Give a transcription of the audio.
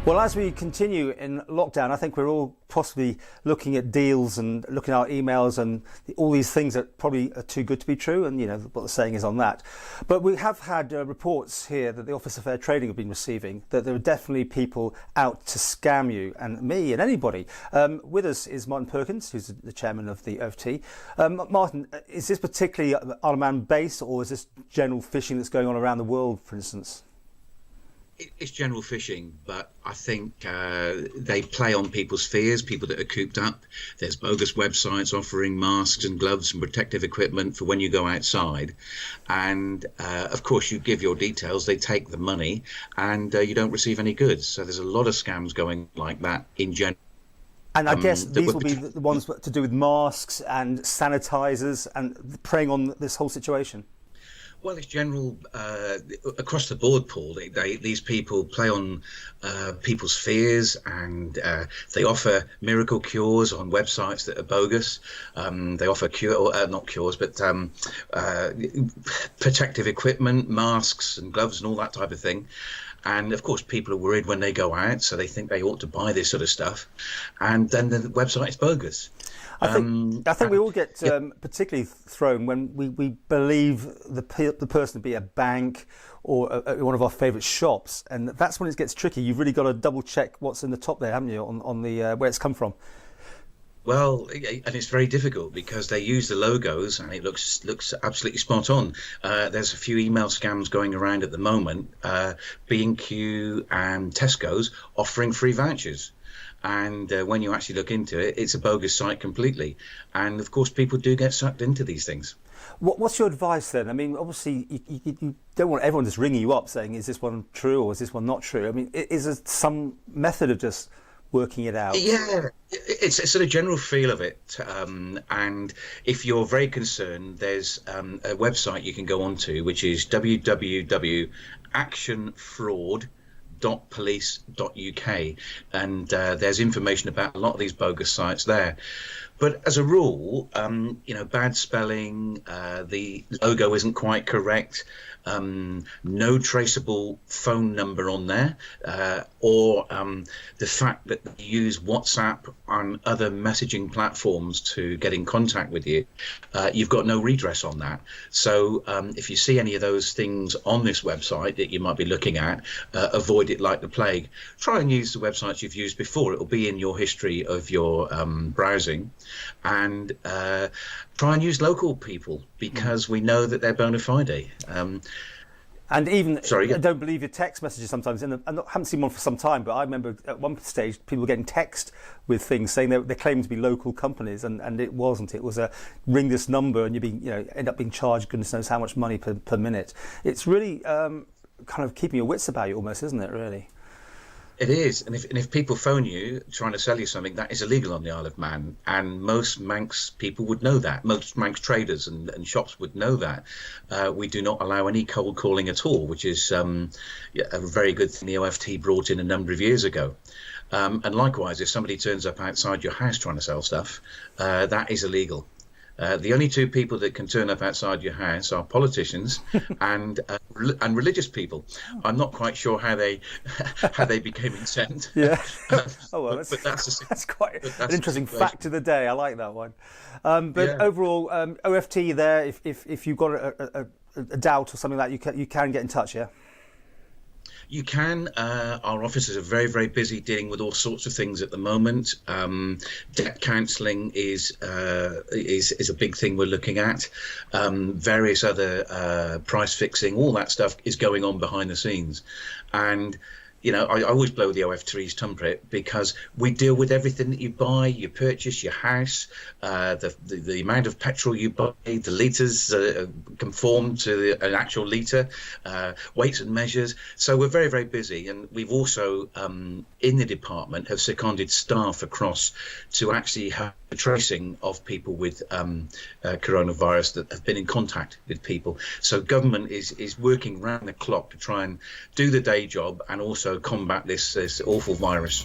Well, as we continue in lockdown, I think we're all possibly looking at deals and looking at our emails and all these things that probably are too good to be true, and you know what the saying is on that. But we have had reports here that the Office of Fair Trading have been receiving that there are definitely people out to scam you and me and anybody. With us is Martyn Perkins, who's the chairman of the OFT. Martyn, is this particularly Isle of Man based, or is this general phishing that's going on around the world, for instance? It's general phishing, but I think they play on people's fears, people that are cooped up. There's bogus websites offering masks and gloves and protective equipment for when you go outside. And of course, you give your details, they take the money, and you don't receive any goods. So there's a lot of scams going like that in general. And I guess these will be the ones to do with masks and sanitizers and preying on this whole situation. Well, it's general across the board, Paul. These people play on people's fears, and they offer miracle cures on websites that are bogus. They offer not cures, but protective equipment, masks and gloves and all that type of thing. And of course, people are worried when they go out, so they think they ought to buy this sort of stuff. And then the website is bogus. I think we all get particularly thrown when we believe the person to be a bank or one of our favourite shops, and that's when it gets tricky. You've really got to double check what's in the top there, haven't you, on the where it's come from? Well, and it's very difficult because they use the logos and it looks absolutely spot on. There's a few email scams going around at the moment, B&Q and Tesco's offering free vouchers. And when you actually look into it, it's a bogus site completely. And of course, people do get sucked into these things. What's your advice then? I mean, obviously, you don't want everyone just ringing you up saying, is this one true or is this one not true? I mean, is there some method of just working it out? Yeah, it's a sort of general feel of it. And if you're very concerned, there's a website you can go onto, which is www.actionfraud.police.uk, and there's information about a lot of these bogus sites there. But as a rule, bad spelling, the logo isn't quite correct, no traceable phone number on there, or the fact that you use WhatsApp and other messaging platforms to get in contact with you, you've got no redress on that. So if you see any of those things on this website that you might be looking at, avoid it like the plague. Try and use the websites you've used before. It will be in your history of your browsing. And try and use local people because we know that they're bona fide. And even, I don't believe your text messages sometimes. I haven't seen one for some time, but I remember at one stage people were getting text with things saying they claimed to be local companies, and it wasn't. It was a ring this number and end up being charged goodness knows how much money per minute. It's really kind of keeping your wits about you almost, isn't it, really? It is, and if people phone you trying to sell you something, that is illegal on the Isle of Man, and most Manx people would know that. Most Manx traders and shops would know that. We do not allow any cold calling at all, which is a very good thing the OFT brought in a number of years ago. And likewise, if somebody turns up outside your house trying to sell stuff, that is illegal. The only two people that can turn up outside your house are politicians and religious people. I'm not quite sure how they became exempt. Yeah. Oh well, that's quite an interesting fact of the day. I like that one. Overall, OFT there. If you've got a doubt or something like that, you can get in touch. Yeah. You can. Our offices are very, very busy dealing with all sorts of things at the moment. Debt counselling is a big thing we're looking at. Various other price fixing, all that stuff is going on behind the scenes. And I always blow the OFT's trumpet because we deal with everything that you buy, you purchase, your house, the amount of petrol you buy, the litres conform to an actual litre, weights and measures. So we're very, very busy. And we've also, in the department, have seconded staff across to actually have the tracing of people with coronavirus that have been in contact with people. So government is working round the clock to try and do the day job and also combat this awful virus.